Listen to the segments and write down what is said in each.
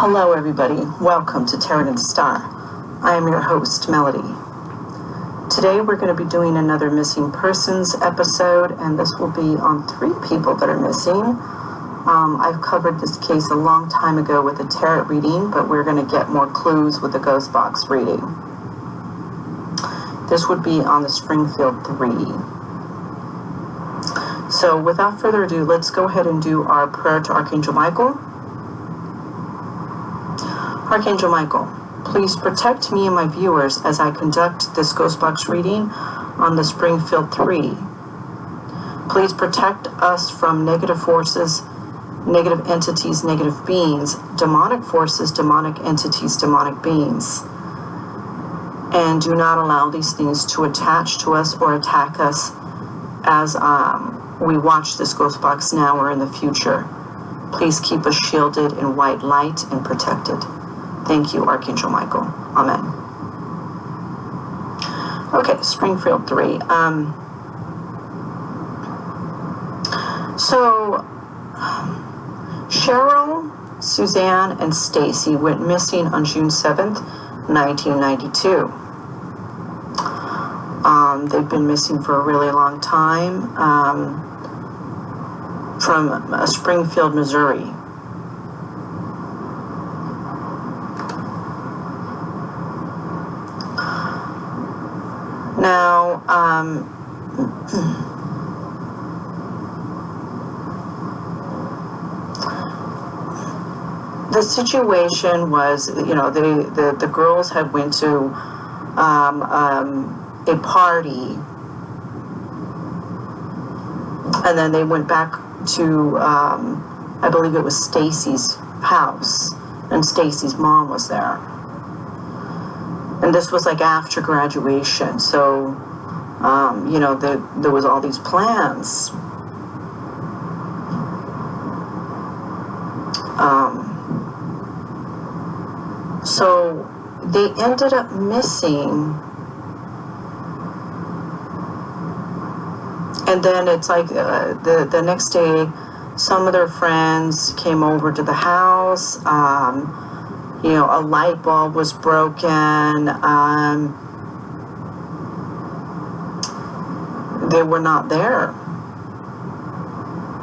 Hello everybody, welcome to Tarot and Star. I am your host, Melody. Today we're going to be doing another missing persons episode, and this will be on 3 people that are missing. I've covered this case a long time ago with a tarot reading, but we're going to get more clues with the ghost box reading. This would be on the Springfield Three. So without further ado, let's go ahead and do our prayer to Archangel Michael. Archangel Michael, please protect me and my viewers as I conduct this ghost box reading on the Springfield Three. Please protect us from negative forces, negative entities, negative beings, demonic forces, demonic entities, demonic beings. And do not allow these things to attach to us or attack us as we watch this ghost box now or in the future. Please keep us shielded in white light and protected. Thank you, Archangel Michael. Amen. Okay, Springfield 3. So, Sherrill, Suzie, and Stacy went missing on June 7th, 1992. They've been missing for a really long time from Springfield, Missouri. Now, the situation was, the girls had went to a party, and then they went back to, I believe it was Stacy's house, and Stacy's mom was there. And this was like after graduation, so, there was all these plans. So they ended up missing. And then it's like the next day, some of their friends came over to the house. A light bulb was broken. They were not there.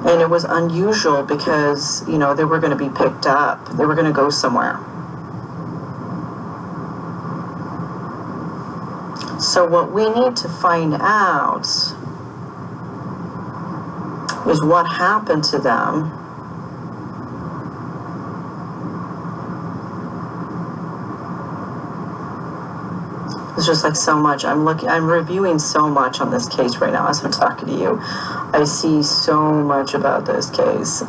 And it was unusual because, they were going to be picked up. They were going to go somewhere. So what we need to find out is what happened to them. It's just like so much. I'm reviewing so much on this case right now as I'm talking to you. I see so much about this case.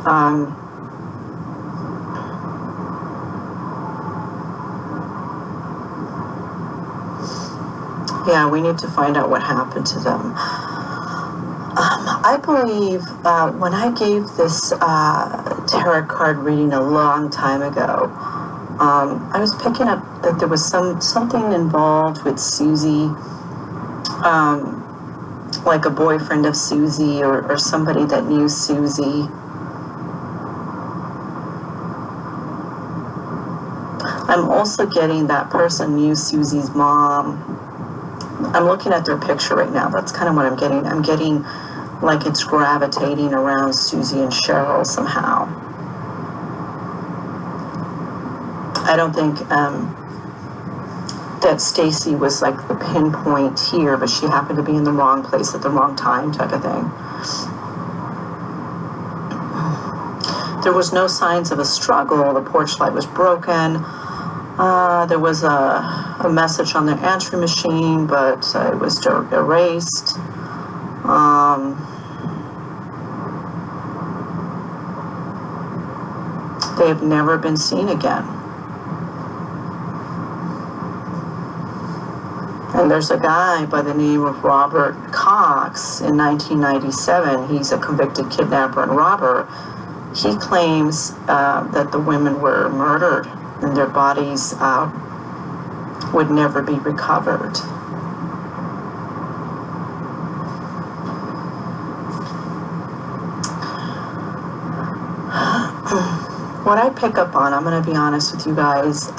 Yeah, we need to find out what happened to them. I believe when I gave this tarot card reading a long time ago, I was picking up that there was something involved with Suzie, like a boyfriend of Suzie or somebody that knew Suzie. I'm also getting that person knew Suzie's mom. I'm looking at their picture right now. That's kind of what I'm getting. I'm getting like it's gravitating around Suzie and Sherrill somehow. I don't think that Stacy was like the pinpoint here, but she happened to be in the wrong place at the wrong time type of thing. There was no signs of a struggle. The porch light was broken. There was a message on their answering machine, but it was erased. They have never been seen again. And there's a guy by the name of Robert Cox in 1997. He's a convicted kidnapper and robber. He claims that the women were murdered and their bodies would never be recovered. what I pick up on, I'm going to be honest with you guys,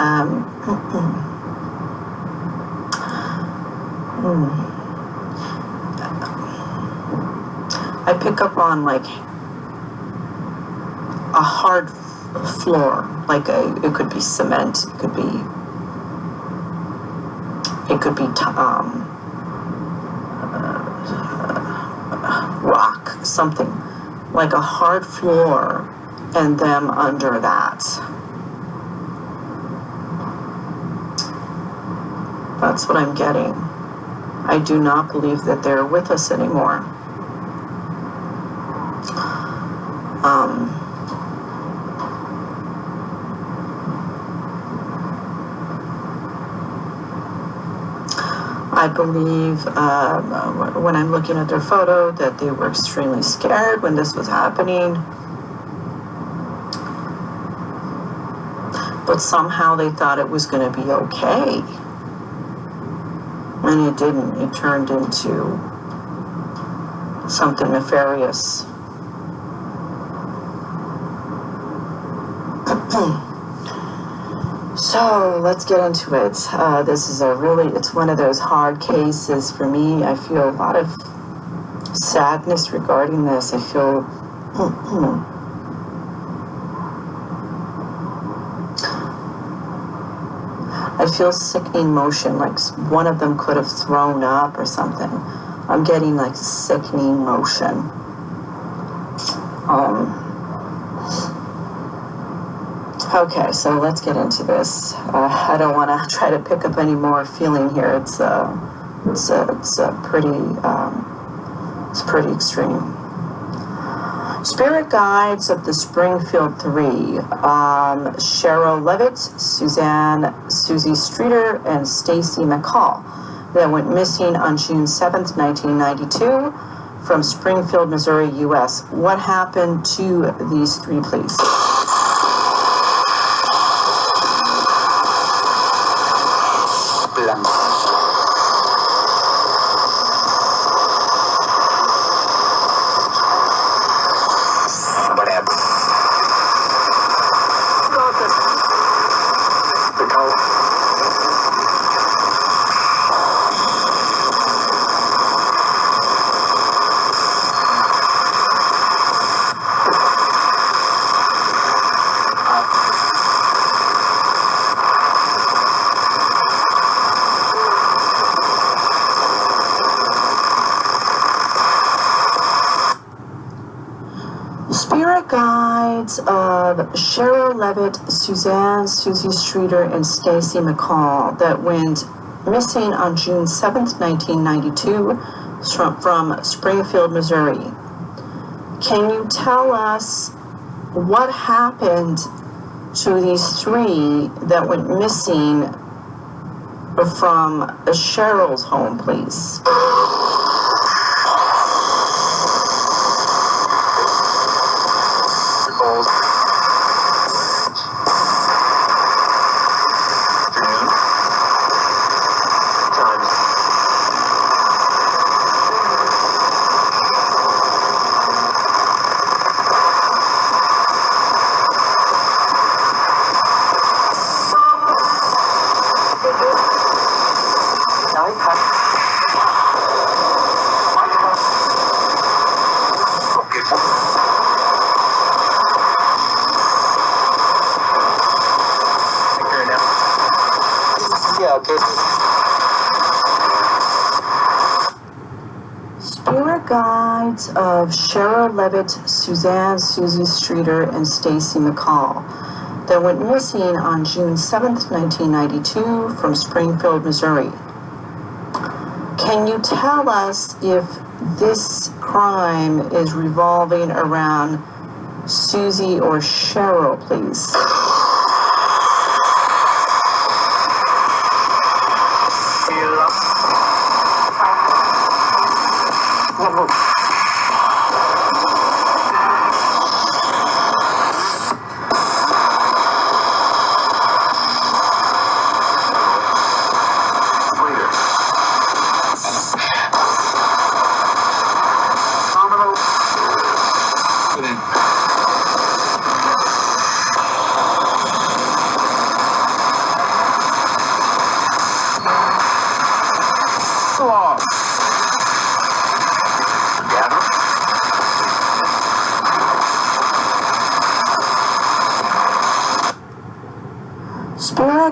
I pick up on like a hard floor, like it could be cement, it could be rock, something like a hard floor, and them under that. That's what I'm getting. I do not believe that they're with us anymore. I believe when I'm looking at their photo that they were extremely scared when this was happening. But somehow they thought it was going to be okay. And it didn't. It turned into something nefarious. So let's get into it. This is it's one of those hard cases for me. I feel a lot of sadness regarding this. I feel sickening motion, like one of them could have thrown up or something. I'm getting like sickening motion. Okay, so let's get into this. I don't want to try to pick up any more feeling here. It's pretty extreme. Spirit guides of the Springfield Three, Sherrill Levitt, Suzie Streeter, and Stacy McCall, that went missing on June 7th, 1992, from Springfield, Missouri, U.S. What happened to these three, please? Spirit guides of Sherrill Levitt, Suzie Streeter, and Stacy McCall that went missing on June 7th, 1992 from Springfield, Missouri. Can you tell us what happened to these three that went missing from Sherrill's home, please? Spirit guides of Sherrill Levitt, Suzie Streeter, and Stacy McCall that went missing on June 7th, 1992 from Springfield, Missouri. Can you tell us if this crime is revolving around Suzie or Sherrill, please?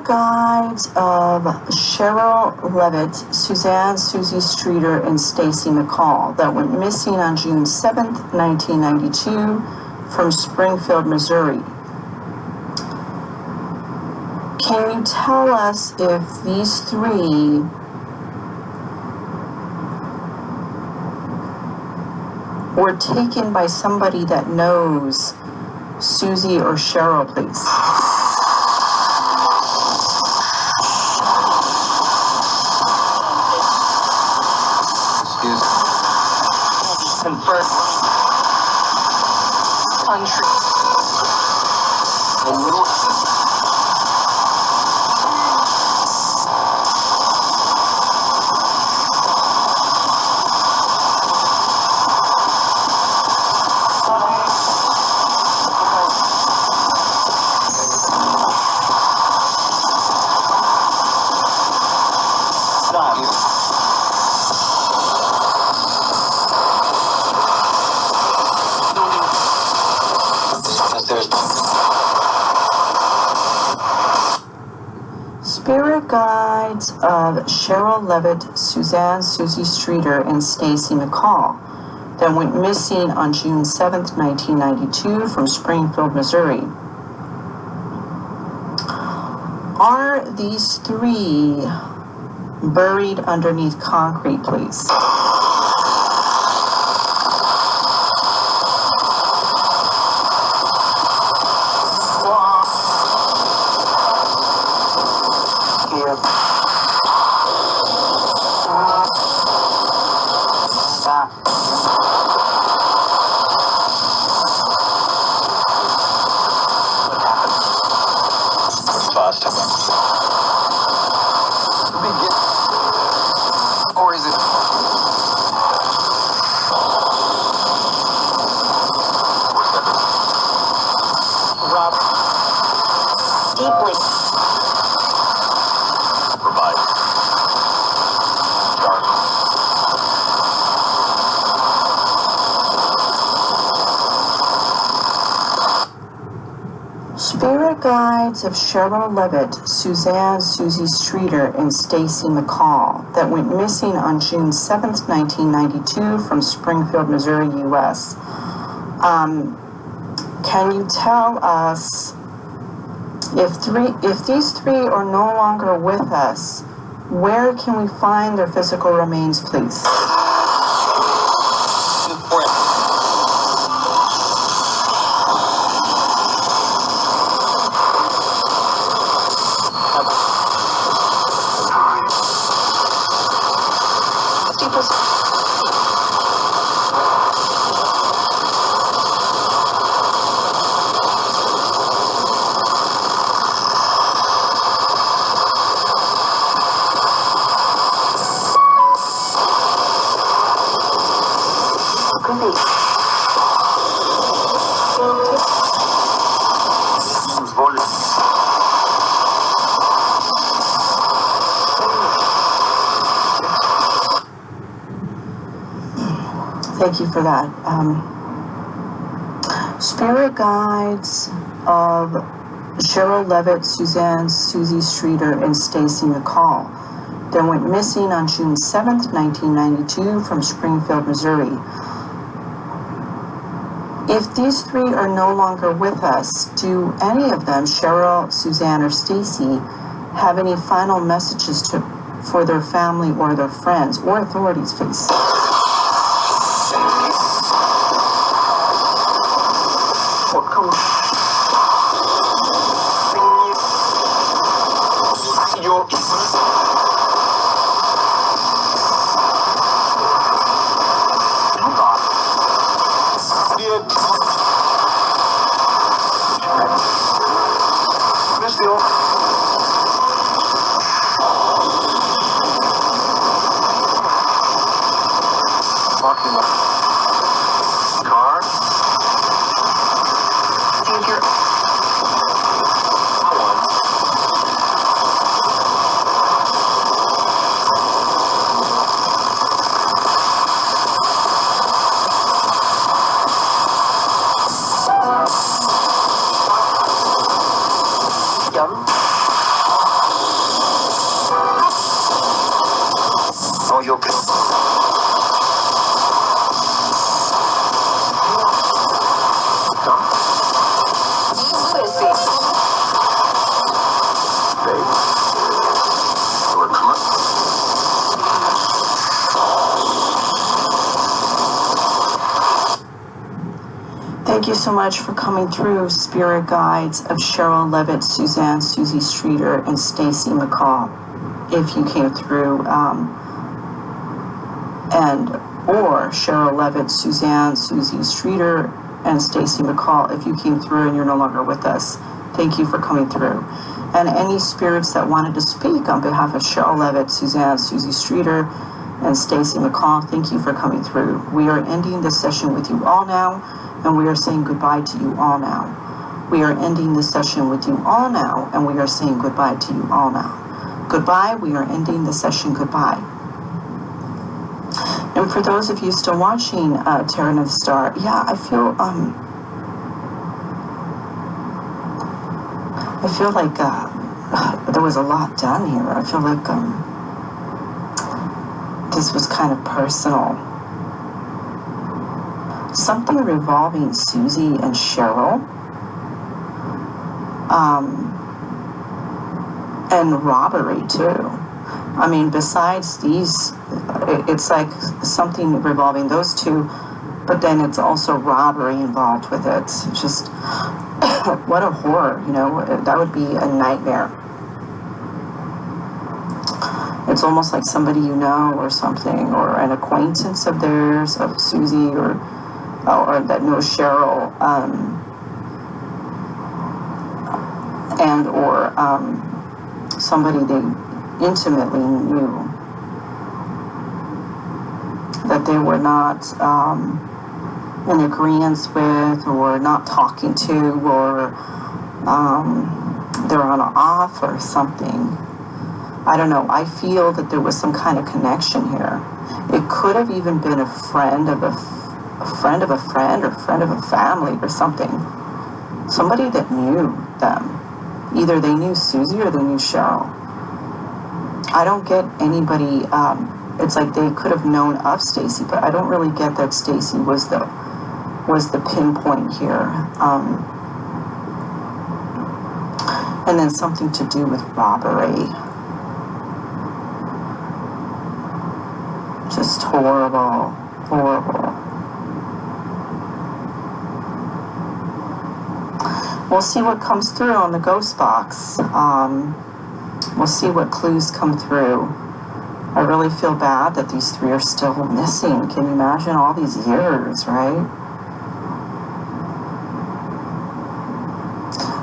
Spirit guides of Sherrill Levitt, Suzanne Suzie Streeter, and Stacy McCall that went missing on June 7th, 1992 from Springfield, Missouri. Can you tell us if these three were taken by somebody that knows Suzie or Sherrill, please? Confirm. Country. Spirit guides of Sherrill Levitt, Suzanne Suzie Streeter, and Stacy McCall that went missing on June 7th, 1992 from Springfield, Missouri. Are these three buried underneath concrete, please? Or is it? Rob. Deeply. Provide. Dark. Spirit guides of Sherrill Levitt, Suzanne Suzie Streeter, and Stacy McCall that went missing on June 7th, 1992 from Springfield, Missouri, U.S. Can you tell us if these three are no longer with us, where can we find their physical remains, please? Thank you for that. Spirit guides of Sherrill Levitt, Suzanne Suzie Streeter, and Stacy McCall that went missing on June 7th, 1992 from Springfield, Missouri. If these three are no longer with us, do any of them, Sherrill, Suzanne, or Stacy, have any final messages for their family or their friends or authorities, please? so much for coming through, spirit guides of Sherrill Levitt, Suzanne, Suzie Streeter, and Stacy McCall. If you came through, or Sherrill Levitt, Suzanne, Suzie Streeter, and Stacy McCall, if you came through and you're no longer with us, thank you for coming through. And any spirits that wanted to speak on behalf of Sherrill Levitt, Suzanne, Suzie Streeter, and Stacy McCall, thank you for coming through. We are ending this session with you all now, and we are saying goodbye to you all now. We are ending this session with you all now, and we are saying goodbye to you all now. Goodbye, we are ending the session, goodbye. And for those of you still watching Tarot of the Star, yeah, I feel like there was a lot done here. I feel like this was kind of personal. Something revolving Suzie and Sherrill. And robbery too. I mean, besides these, it's like something revolving those two, but then it's also robbery involved with it. It's just, what a horror, you know, that would be a nightmare. It's almost like somebody you know or something, or an acquaintance of theirs, of Suzie, or that knows Sherrill, and or somebody they intimately knew that they were not in agreement with, or not talking to, or they're on an off or something. I don't know. I feel that there was some kind of connection here. It could have even been a friend of a friend of a friend, or friend of a family, or something. Somebody that knew them. Either they knew Suzie or they knew Sherrill. I don't get anybody. It's like they could have known of Stacy, but I don't really get that Stacy was the pinpoint here. And then something to do with robbery. Just horrible, horrible. We'll see what comes through on the ghost box. We'll see what clues come through. I really feel bad that these three are still missing. Can you imagine all these years, right?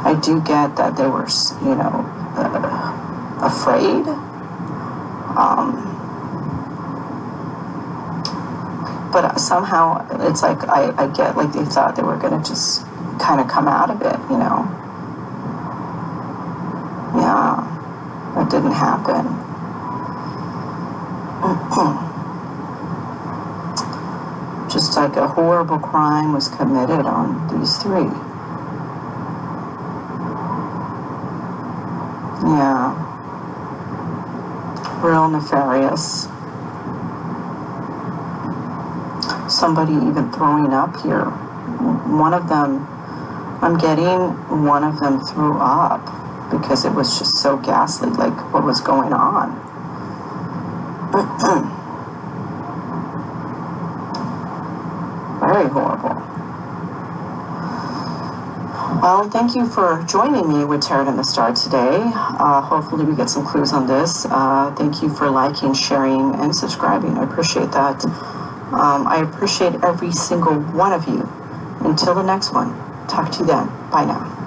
I do get that they were, you know, afraid. But somehow it's like I get like they thought they were going to just kind of come out of it, you know. Yeah, that didn't happen. Just like a horrible crime was committed on these three. Yeah. Real nefarious. Somebody even throwing up here. One of them, I'm getting one of them threw up because it was just so ghastly, like what was going on. Very horrible. Well, thank you for joining me with Tarot and the Star today. Hopefully we get some clues on this. Thank you for liking, sharing, and subscribing. I appreciate that. I appreciate every single one of you. Until the next one, talk to you then. Bye now.